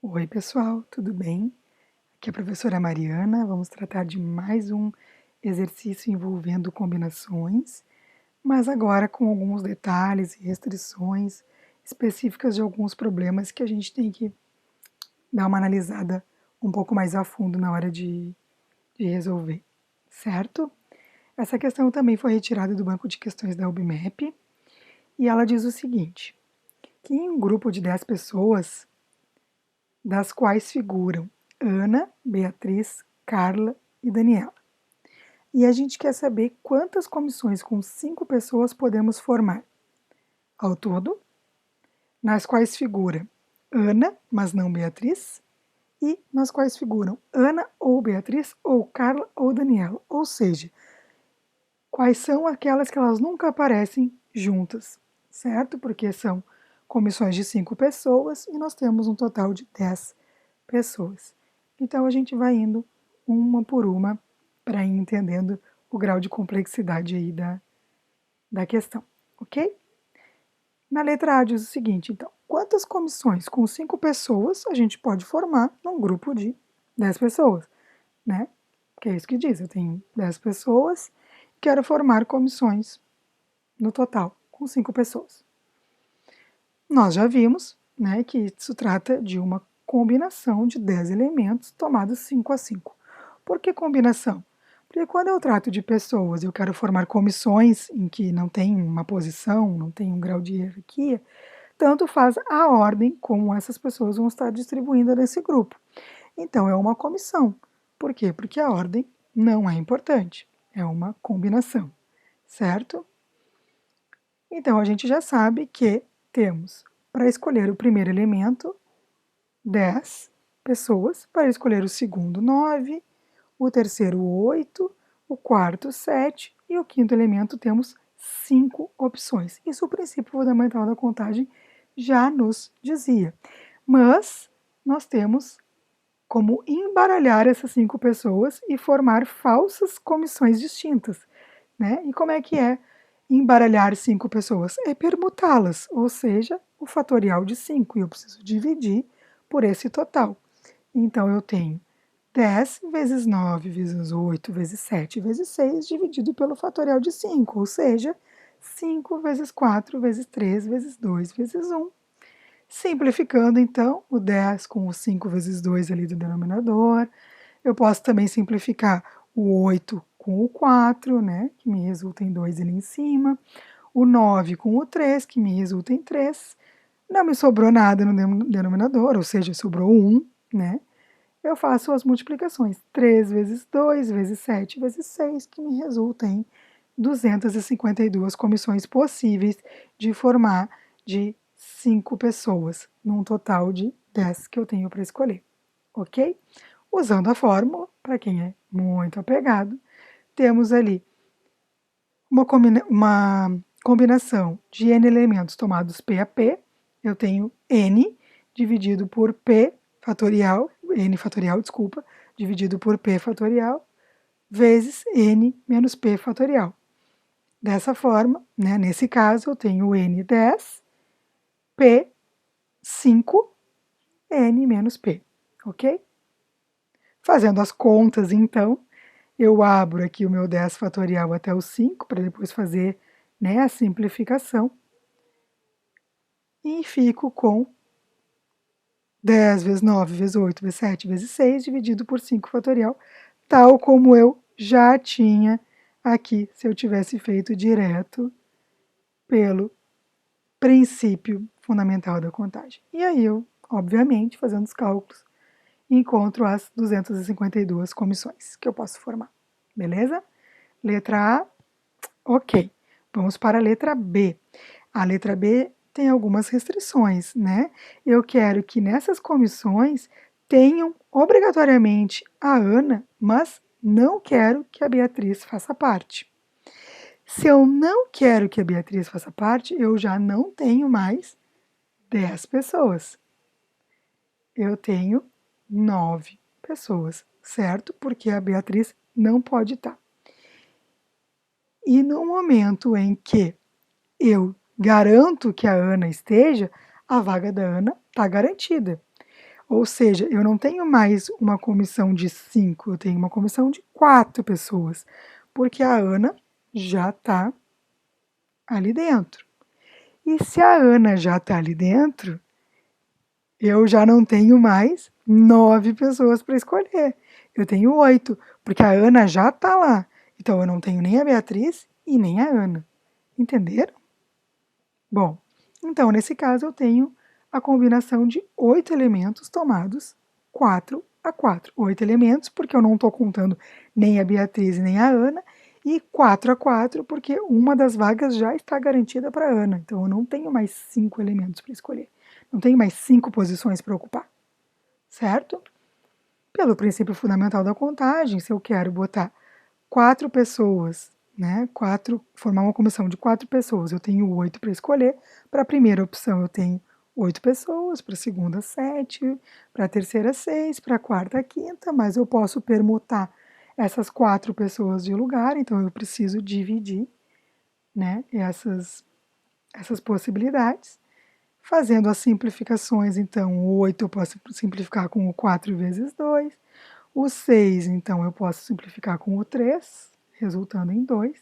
Oi, pessoal, tudo bem? Aqui é a professora Mariana. Vamos tratar de mais um exercício envolvendo combinações, mas agora com alguns detalhes e restrições específicas de alguns problemas que a gente tem que dar uma analisada um pouco mais a fundo na hora de resolver, certo? Essa questão também foi retirada do banco de questões da UBMAP e ela diz o seguinte: que em um grupo de 10 pessoas, das quais figuram Ana, Beatriz, Carla e Daniela. E a gente quer saber quantas comissões com 5 pessoas podemos formar. Ao todo, nas quais figura Ana, mas não Beatriz, e nas quais figuram Ana ou Beatriz, ou Carla ou Daniela. Ou seja, quais são aquelas que elas nunca aparecem juntas, certo? Porque são comissões de 5 pessoas e nós temos um total de 10 pessoas. Então a gente vai indo uma por uma para ir entendendo o grau de complexidade aí da questão, ok? Na letra A diz o seguinte, então, quantas comissões com 5 pessoas a gente pode formar num grupo de 10 pessoas, né? Que é isso que diz, eu tenho 10 pessoas, quero formar comissões no total com 5 pessoas. Nós já vimos, né, que isso trata de uma combinação de 10 elementos tomados 5 a 5. Por que combinação? Porque quando eu trato de pessoas e eu quero formar comissões em que não tem uma posição, não tem um grau de hierarquia, tanto faz a ordem como essas pessoas vão estar distribuindo nesse grupo. Então é uma comissão. Por quê? Porque a ordem não é importante, é uma combinação, certo? Então a gente já sabe que temos, para escolher o primeiro elemento, 10 pessoas, para escolher o segundo, 9, o terceiro, 8, o quarto, 7 e o quinto elemento temos 5 opções. Isso o princípio fundamental da contagem já nos dizia. Mas nós temos como embaralhar essas 5 pessoas e formar falsas comissões distintas, né? E como é que é embaralhar 5 pessoas? É permutá-las, ou seja, o fatorial de 5, e eu preciso dividir por esse total. Então eu tenho 10 vezes 9 vezes 8 vezes 7 vezes 6 dividido pelo fatorial de 5, ou seja, 5 vezes 4 vezes 3 vezes 2 vezes 1. Simplificando, então, o 10 com o 5 vezes 2 ali do denominador. Eu posso também simplificar o 8 com o 4, né, que me resulta em 2 ali em cima. O 9 com o 3, que me resulta em 3. Não me sobrou nada no denominador, ou seja, sobrou 1, né? Eu faço as multiplicações. 3 vezes 2 vezes 7 vezes 6, que me resulta em 252 comissões possíveis de formar de 5 pessoas, num total de 10 que eu tenho para escolher, ok? Usando a fórmula, para quem é muito apegado, temos ali uma combinação de n elementos tomados P a P, eu tenho n dividido por P fatorial, n fatorial, desculpa, dividido por P fatorial, vezes n menos P fatorial. Dessa forma, né, nesse caso, eu tenho n10, P 5, n menos P, ok? Fazendo as contas, então, eu abro aqui o meu 10 fatorial até o 5, para depois fazer, né, a simplificação. E fico com 10 vezes 9 vezes 8 vezes 7 vezes 6 dividido por 5 fatorial, tal como eu já tinha aqui se eu tivesse feito direto pelo princípio fundamental da contagem. E aí eu, obviamente, fazendo os cálculos, encontro as 252 comissões que eu posso formar. Beleza? Letra A, ok. Vamos para a letra B. A letra B tem algumas restrições, né? Eu quero que nessas comissões tenham obrigatoriamente a Ana, mas não quero que a Beatriz faça parte. Se eu não quero que a Beatriz faça parte, eu já não tenho mais 10 pessoas. Eu tenho 9 pessoas, certo? Porque a Beatriz não pode estar. E no momento em que eu garanto que a Ana esteja, a vaga da Ana está garantida. Ou seja, eu não tenho mais uma comissão de 5, eu tenho uma comissão de 4 pessoas, porque a Ana já está ali dentro. E se a Ana já está ali dentro, eu já não tenho mais 9 pessoas para escolher. Eu tenho 8, porque a Ana já está lá. Então eu não tenho nem a Beatriz e nem a Ana. Entenderam? Bom, então nesse caso eu tenho a combinação de 8 elementos tomados 4 a 4. 8 elementos, porque eu não estou contando nem a Beatriz e nem a Ana, e 4 a 4, porque uma das vagas já está garantida para a Ana. Então eu não tenho mais 5 elementos para escolher. Não tenho mais 5 posições para ocupar. Certo? Pelo princípio fundamental da contagem, se eu quero botar 4 pessoas, né, formar uma comissão de 4 pessoas, eu tenho 8 para escolher. Para a primeira opção eu tenho 8 pessoas, para a segunda 7, para a terceira 6, para a quarta 5, mas eu posso permutar essas 4 pessoas de lugar, então eu preciso dividir, né, essas possibilidades. Fazendo as simplificações, então, o 8 eu posso simplificar com o 4 vezes 2, o 6, então, eu posso simplificar com o 3, resultando em 2.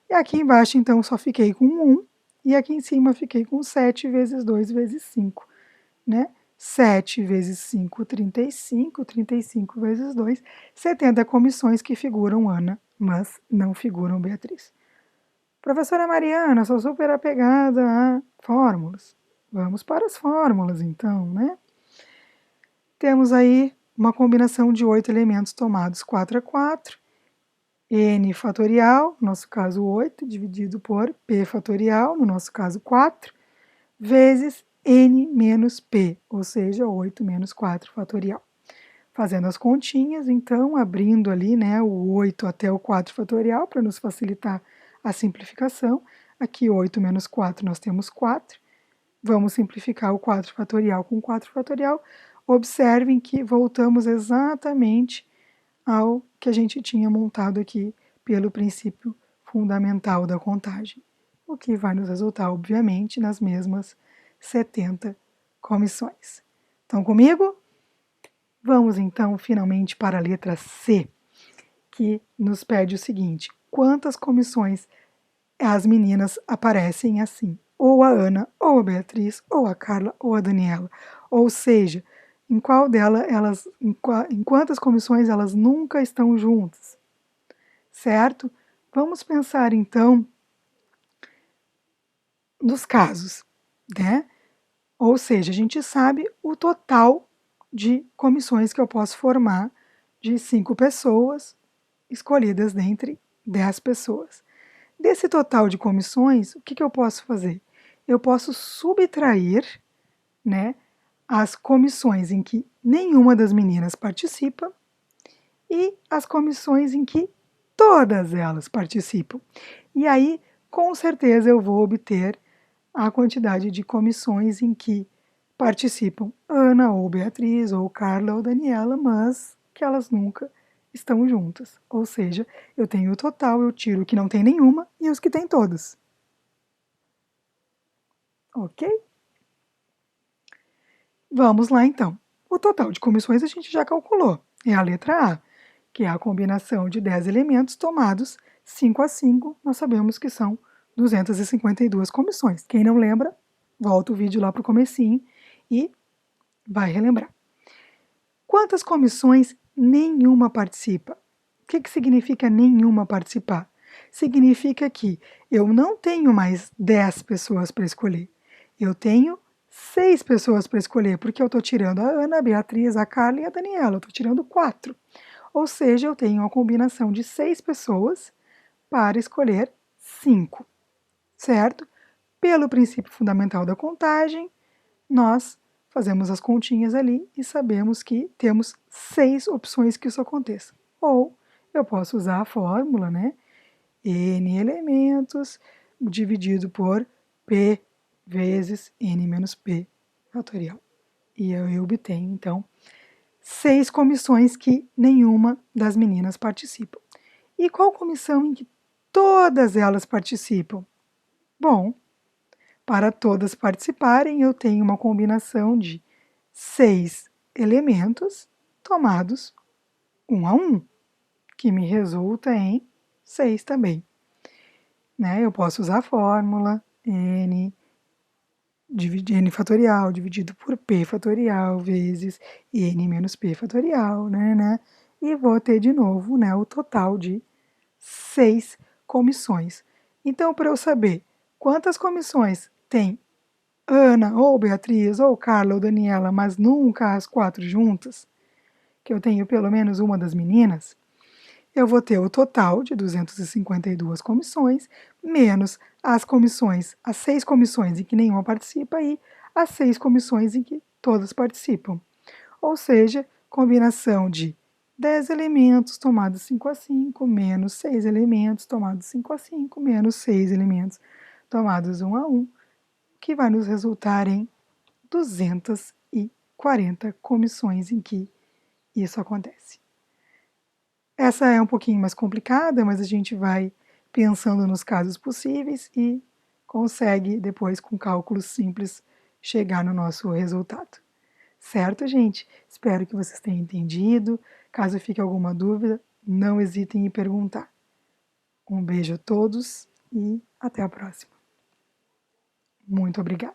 E aqui embaixo, então, só fiquei com 1, e aqui em cima fiquei com 7 vezes 2 vezes 5, né? 7 vezes 5, 35, 35 vezes 2, 70 comissões que figuram Ana, mas não figuram Beatriz. Professora Mariana, sou super apegada a fórmulas. Vamos para as fórmulas, então, né? Temos aí uma combinação de 8 elementos tomados 4 a 4, n fatorial, no nosso caso 8, dividido por p fatorial, no nosso caso 4, vezes n menos p, ou seja, 8 menos 4 fatorial. Fazendo as continhas, então, abrindo ali, né, o 8 até o 4 fatorial, para nos facilitar a simplificação. Aqui, 8 menos 4, nós temos 4. Vamos simplificar o 4 fatorial com 4 fatorial. Observem que voltamos exatamente ao que a gente tinha montado aqui pelo princípio fundamental da contagem, o que vai nos resultar, obviamente, nas mesmas 70 comissões. Estão comigo? Vamos então finalmente para a letra C, que nos pede o seguinte: quantas comissões as meninas aparecem assim? Ou a Ana, ou a Beatriz, ou a Carla, ou a Daniela. Ou seja, em qual delas em quantas comissões elas nunca estão juntas? Certo? Vamos pensar então nos casos, né? Ou seja, a gente sabe o total de comissões que eu posso formar de 5 pessoas escolhidas dentre 10 pessoas. Desse total de comissões, o que eu posso fazer? Eu posso subtrair, né, as comissões em que nenhuma das meninas participa e as comissões em que todas elas participam. E aí, com certeza, eu vou obter a quantidade de comissões em que participam Ana ou Beatriz ou Carla ou Daniela, mas que elas nunca estão juntas. Ou seja, eu tenho o total, eu tiro o que não tem nenhuma e os que tem todas. Ok? Vamos lá então. O total de comissões a gente já calculou. É a letra A, que é a combinação de 10 elementos tomados 5 a 5. Nós sabemos que são 252 comissões. Quem não lembra, volta o vídeo lá para o comecinho e vai relembrar. Quantas comissões nenhuma participa? O que significa nenhuma participar? Significa que eu não tenho mais 10 pessoas para escolher. Eu tenho 6 pessoas para escolher, porque eu estou tirando a Ana, a Beatriz, a Carla e a Daniela. Eu estou tirando 4. Ou seja, eu tenho uma combinação de 6 pessoas para escolher 5. Certo? Pelo princípio fundamental da contagem, nós fazemos as continhas ali e sabemos que temos 6 opções que isso aconteça. Ou eu posso usar a fórmula, né? N elementos dividido por P vezes N menos P fatorial. E eu obtenho, então, 6 comissões que nenhuma das meninas participa. E qual comissão em que todas elas participam? Bom, para todas participarem, eu tenho uma combinação de 6 elementos tomados um a um, que me resulta em 6 também. Né? Eu posso usar a fórmula n fatorial dividido por p fatorial vezes n menos p fatorial, né? E vou ter de novo, né, o total de 6 comissões. Então, para eu saber quantas comissões tem Ana, ou Beatriz, ou Carla, ou Daniela, mas nunca as 4 juntas, que eu tenho pelo menos uma das meninas, eu vou ter o total de 252 comissões, menos as comissões, as 6 comissões em que nenhuma participa e as 6 comissões em que todas participam. Ou seja, combinação de 10 elementos tomados 5 a 5, menos 6 elementos tomados 5 a 5, menos 6 elementos tomados 1 a 1, que vai nos resultar em 240 comissões em que isso acontece. Essa é um pouquinho mais complicada, mas a gente vai pensando nos casos possíveis e consegue depois, com cálculos simples, chegar no nosso resultado. Certo, gente? Espero que vocês tenham entendido. Caso fique alguma dúvida, não hesitem em perguntar. Um beijo a todos e até a próxima. Muito obrigada.